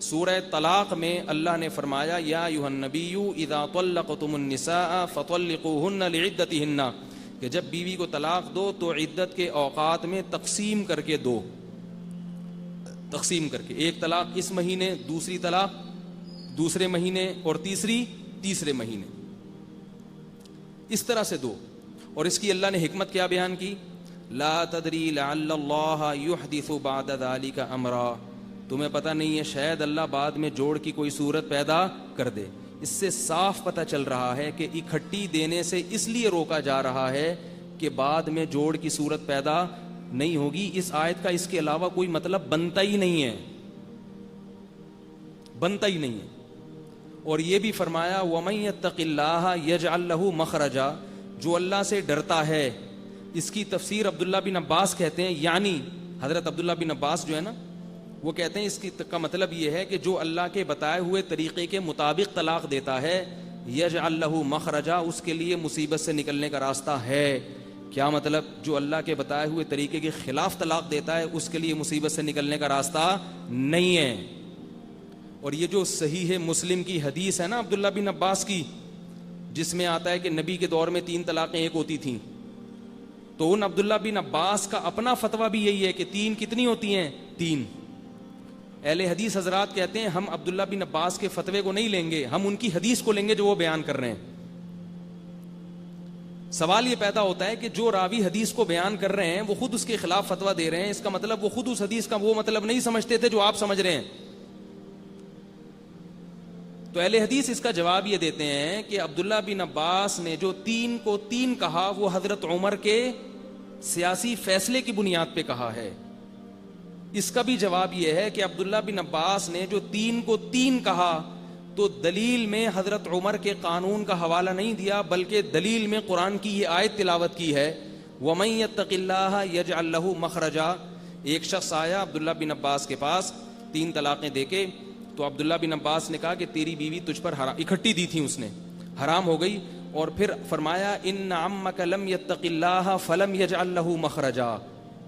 سورہ طلاق میں اللہ نے فرمایا یا ایھا النبی اذا طلقتم النساء فطلقوهن لعدتهن، کہ جب بیوی کو طلاق دو تو عدت کے اوقات میں تقسیم کر کے دو، تقسیم کر کے، ایک طلاق اس مہینے، دوسری طلاق دوسرے مہینے، اور تیسرے مہینے، اس طرح سے دو۔ اور اس کی اللہ نے حکمت کیا بیان کی؟ لا تدری لعل اللہ یحدث بعد ذلک امرا، تمہیں پتہ نہیں ہے شاید اللہ بعد میں جوڑ کی کوئی صورت پیدا کر دے۔ اس سے صاف پتہ چل رہا ہے کہ اکٹھی دینے سے اس لیے روکا جا رہا ہے کہ بعد میں جوڑ کی صورت پیدا نہیں ہوگی۔ اس آیت کا اس کے علاوہ کوئی مطلب بنتا ہی نہیں ہے، بنتا ہی نہیں ہے۔ اور یہ بھی فرمایا وَمَن يَتَّقِ اللَّهَ يَجْعَل لَّهُ مَخْرَجًا، جو اللہ سے ڈرتا ہے۔ اس کی تفسیر عبداللہ بن عباس کہتے ہیں، یعنی حضرت عبداللہ بن عباس جو ہے نا، وہ کہتے ہیں اس کا مطلب یہ ہے کہ جو اللہ کے بتائے ہوئے طریقے کے مطابق طلاق دیتا ہے، یجعل لہ مخرجا، اس کے لیے مصیبت سے نکلنے کا راستہ ہے۔ کیا مطلب؟ جو اللہ کے بتائے ہوئے طریقے کے خلاف طلاق دیتا ہے اس کے لیے مصیبت سے نکلنے کا راستہ نہیں ہے۔ اور یہ جو صحیح مسلم کی حدیث ہے نا عبداللہ بن عباس کی، جس میں آتا ہے کہ نبی کے دور میں 3 طلاقیں ایک ہوتی تھیں، تو ان عبداللہ بن عباس کا اپنا فتویٰ بھی یہی ہے کہ 3 کتنی ہوتی ہیں؟ 3۔ اہل حدیث حضرات کہتے ہیں ہم عبداللہ بن عباس کے فتوے کو نہیں لیں گے، ہم ان کی حدیث کو لیں گے جو وہ بیان کر رہے ہیں۔ سوال یہ پیدا ہوتا ہے کہ جو راوی حدیث کو بیان کر رہے ہیں وہ خود اس کے خلاف فتویٰ دے رہے ہیں، اس کا مطلب وہ خود اس حدیث کا وہ مطلب نہیں سمجھتے تھے جو آپ سمجھ رہے ہیں۔ تو اہل حدیث اس کا جواب یہ دیتے ہیں کہ عبداللہ بن عباس نے جو 3 کو 3 کہا وہ حضرت عمر کے سیاسی فیصلے کی بنیاد پہ کہا ہے۔ اس کا بھی جواب یہ ہے کہ عبداللہ بن عباس نے جو 3 کو 3 کہا تو دلیل میں حضرت عمر کے قانون کا حوالہ نہیں دیا، بلکہ دلیل میں قرآن کی یہ آیت تلاوت کی ہے وَمَن يَتَّقِ اللَّهَ يَجْعَل لَّهُ مَخْرَجًا۔ ایک شخص آیا عبداللہ بن عباس کے پاس 3 طلاقیں دے کے، تو عبداللہ بن عباس نے کہا کہ تیری بیوی تجھ پر حرام، اکٹھی دی تھی اس نے، حرام ہو گئی۔ اور پھر فرمایا ان عمک لم یتق اللہ فلم یجعل لہ مخرجا،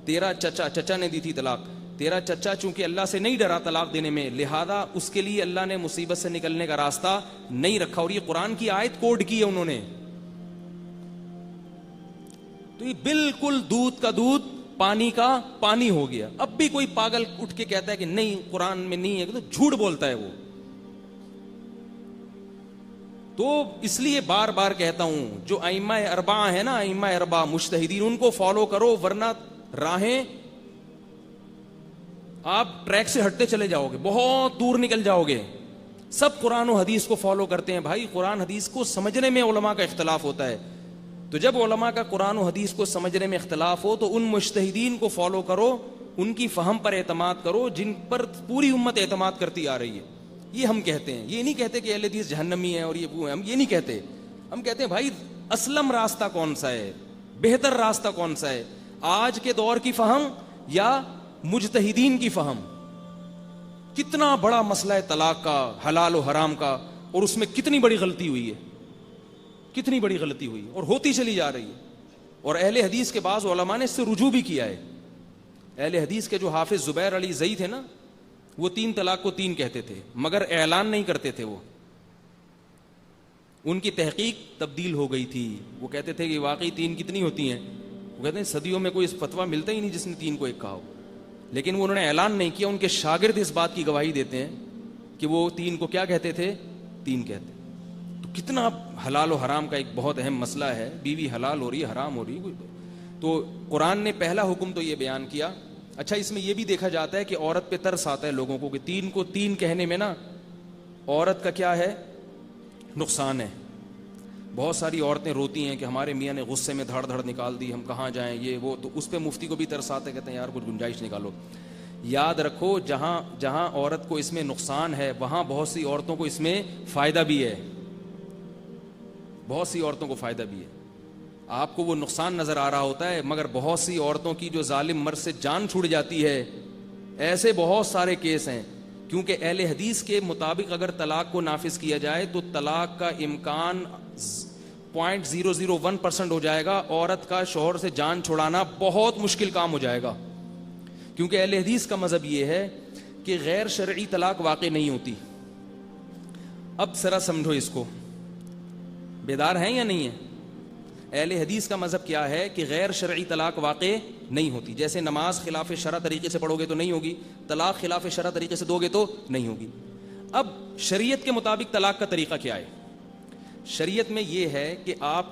تیرا چچا نے دی تھی طلاق، تیرا چچا چونکہ اللہ سے نہیں ڈرا طلاق دینے میں، لہذا اس کے لیے اللہ نے مصیبت سے نکلنے کا راستہ نہیں رکھا۔ اور یہ قرآن کی آیت کوڈ کی ہے انہوں نے۔ تو یہ بالکل دودھ کا دودھ پانی کا پانی ہو گیا۔ اب بھی کوئی پاگل اٹھ کے کہتا ہے کہ نہیں قرآن میں نہیں ہے، تو جھوٹ بولتا ہے وہ۔ تو اس لیے بار بار کہتا ہوں جو ائمہ اربعہ ہے نا، ائمہ اربعہ مجتہدین، ان کو فالو کرو، ورنہ راہیں آپ ٹریک سے ہٹتے چلے جاؤ گے، بہت دور نکل جاؤ گے۔ سب قرآن و حدیث کو فالو کرتے ہیں۔ بھائی قرآن حدیث کو سمجھنے میں علماء کا اختلاف ہوتا ہے، تو جب علماء کا قرآن و حدیث کو سمجھنے میں اختلاف ہو تو ان مجتہدین کو فالو کرو، ان کی فہم پر اعتماد کرو جن پر پوری امت اعتماد کرتی آ رہی ہے۔ یہ ہم کہتے ہیں، یہ نہیں کہتے کہ اہل حدیث جہنمی ہے اور یہ وہ ہے، ہم یہ نہیں کہتے۔ ہم کہتے ہیں بھائی اسلم راستہ کون سا ہے، بہتر راستہ کون سا ہے، آج کے دور کی فہم یا مجتہدین کی فہم۔ کتنا بڑا مسئلہ ہے طلاق کا، حلال و حرام کا، اور اس میں کتنی بڑی غلطی ہوئی ہے، کتنی بڑی غلطی ہوئی اور ہوتی چلی جا رہی ہے۔ اور اہل حدیث کے بعض علماء نے اس سے رجوع بھی کیا ہے۔ اہل حدیث کے جو حافظ زبیر علی زئی تھے نا، وہ 3 طلاق کو 3 کہتے تھے مگر اعلان نہیں کرتے تھے۔ وہ ان کی تحقیق تبدیل ہو گئی تھی، وہ کہتے تھے کہ واقعی 3 کتنی ہوتی ہیں، وہ کہتے ہیں صدیوں میں کوئی اس فتویٰ ملتا ہی نہیں جس نے 3 کو 1 کہا ہو، لیکن وہ انہوں نے اعلان نہیں کیا۔ ان کے شاگرد اس بات کی گواہی دیتے ہیں کہ وہ 3 کو کیا کہتے تھے، 3 کہتے۔ تو کتنا حلال و حرام کا ایک بہت اہم مسئلہ ہے، بیوی حلال ہو رہی ہے، حرام ہو رہی ہے۔ تو قرآن نے پہلا حکم تو یہ بیان کیا۔ اچھا اس میں یہ بھی دیکھا جاتا ہے کہ عورت پہ ترس آتا ہے لوگوں کو کہ 3 کو 3 کہنے میں نا عورت کا کیا ہے، نقصان ہے۔ بہت ساری عورتیں روتی ہیں کہ ہمارے میاں نے غصے میں دھڑ دھڑ نکال دی، ہم کہاں جائیں، یہ وہ۔ تو اس پہ مفتی کو بھی ترس آتا ہے، کہتے ہیں یار کچھ گنجائش نکالو۔ یاد رکھو جہاں جہاں عورت کو اس میں نقصان ہے وہاں بہت سی عورتوں کو اس میں فائدہ بھی ہے، بہت سی عورتوں کو فائدہ بھی ہے۔ آپ کو وہ نقصان نظر آ رہا ہوتا ہے مگر بہت سی عورتوں کی جو ظالم مرد سے جان چھوٹ جاتی ہے، ایسے بہت سارے کیس ہیں۔ کیونکہ اہل حدیث کے مطابق اگر طلاق کو نافذ کیا جائے تو طلاق کا امکان 0.001% ہو جائے گا، عورت کا شوہر سے جان چھڑانا بہت مشکل کام ہو جائے گا۔ کیونکہ اہل حدیث کا مذہب یہ ہے کہ غیر شرعی طلاق واقع نہیں ہوتی. اب ذرا سمجھو اس کو, بیدار ہیں یا نہیں ہیں؟ اہل حدیث کا مذہب کیا ہے کہ غیر شرعی طلاق واقع نہیں ہوتی. جیسے نماز خلاف شرع طریقے سے پڑھو گے تو نہیں ہوگی, طلاق خلاف شرع طریقے سے دو گے تو نہیں ہوگی. اب شریعت کے مطابق طلاق کا طریقہ کیا ہے؟ شریعت میں یہ ہے کہ آپ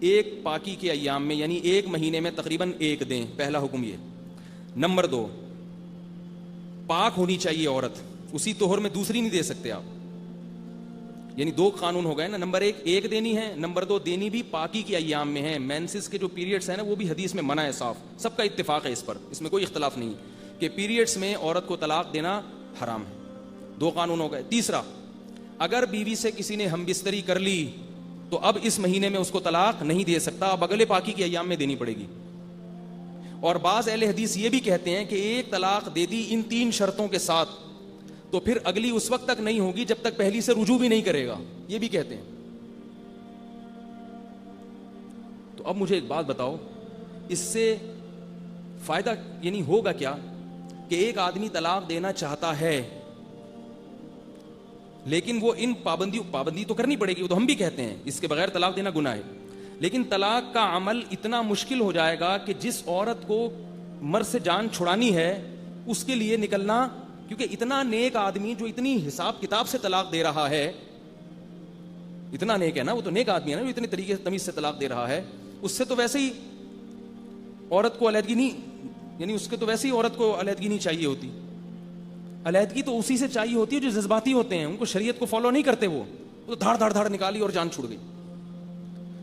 ایک پاکی کے ایام میں یعنی ایک مہینے میں تقریباً ایک دیں. پہلا حکم یہ. نمبر 2, پاک ہونی چاہیے عورت, اسی طہر میں دوسری نہیں دے سکتے آپ, یعنی 2 قانون ہو گئے نا. نمبر 1 ایک دینی ہے, نمبر 2 دینی بھی پاکی کے ایام میں ہے. مینسز کے جو پیریڈز ہیں نا وہ بھی حدیث میں منع ہے صاف, سب کا اتفاق ہے اس پر, اس میں کوئی اختلاف نہیں کہ پیریڈز میں عورت کو طلاق دینا حرام ہے. 2 قانون ہو گئے. تیسرا, اگر بیوی سے کسی نے ہم بستری کر لی تو اب اس مہینے میں اس کو طلاق نہیں دے سکتا, اب اگلے پاکی کے ایام میں دینی پڑے گی. اور بعض اہل حدیث یہ بھی کہتے ہیں کہ ایک طلاق دے دی ان 3 شرطوں کے ساتھ تو پھر اگلی اس وقت تک نہیں ہوگی جب تک پہلی سے رجوع بھی نہیں کرے گا, یہ بھی کہتے ہیں. تو اب مجھے ایک بات بتاؤ, اس سے فائدہ یعنی ہوگا کیا کہ ایک آدمی طلاق دینا چاہتا ہے لیکن وہ ان پابندی تو کرنی پڑے گی, وہ تو ہم بھی کہتے ہیں اس کے بغیر طلاق دینا گناہ ہے, لیکن طلاق کا عمل اتنا مشکل ہو جائے گا کہ جس عورت کو مرد سے جان چھڑانی ہے اس کے لیے نکلنا, کیونکہ اتنا نیک آدمی جو اتنی حساب کتاب سے طلاق دے رہا ہے, اتنا نیک ہے نا, وہ تو نیک آدمی ہے نا, وہ اتنے طریقے سے تمیز سے طلاق دے رہا ہے, اس سے تو ویسے ہی عورت کو علیحدگی نہیں, یعنی اس کے تو ویسے ہی عورت کو علیحدگی نہیں چاہیے ہوتی. علیحدگی تو اسی سے چاہیے ہوتی ہے جو جذباتی ہوتے ہیں, ان کو شریعت کو فالو نہیں کرتے, وہ تو دھاڑ دھاڑ دھاڑ نکالی اور جان چھوڑ گئی.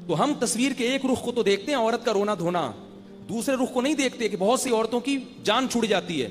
تو ہم تصویر کے ایک رخ کو تو دیکھتے ہیں عورت کا رونا دھونا, دوسرے رخ کو نہیں دیکھتے کہ بہت سی عورتوں کی جان چھوٹ جاتی ہے.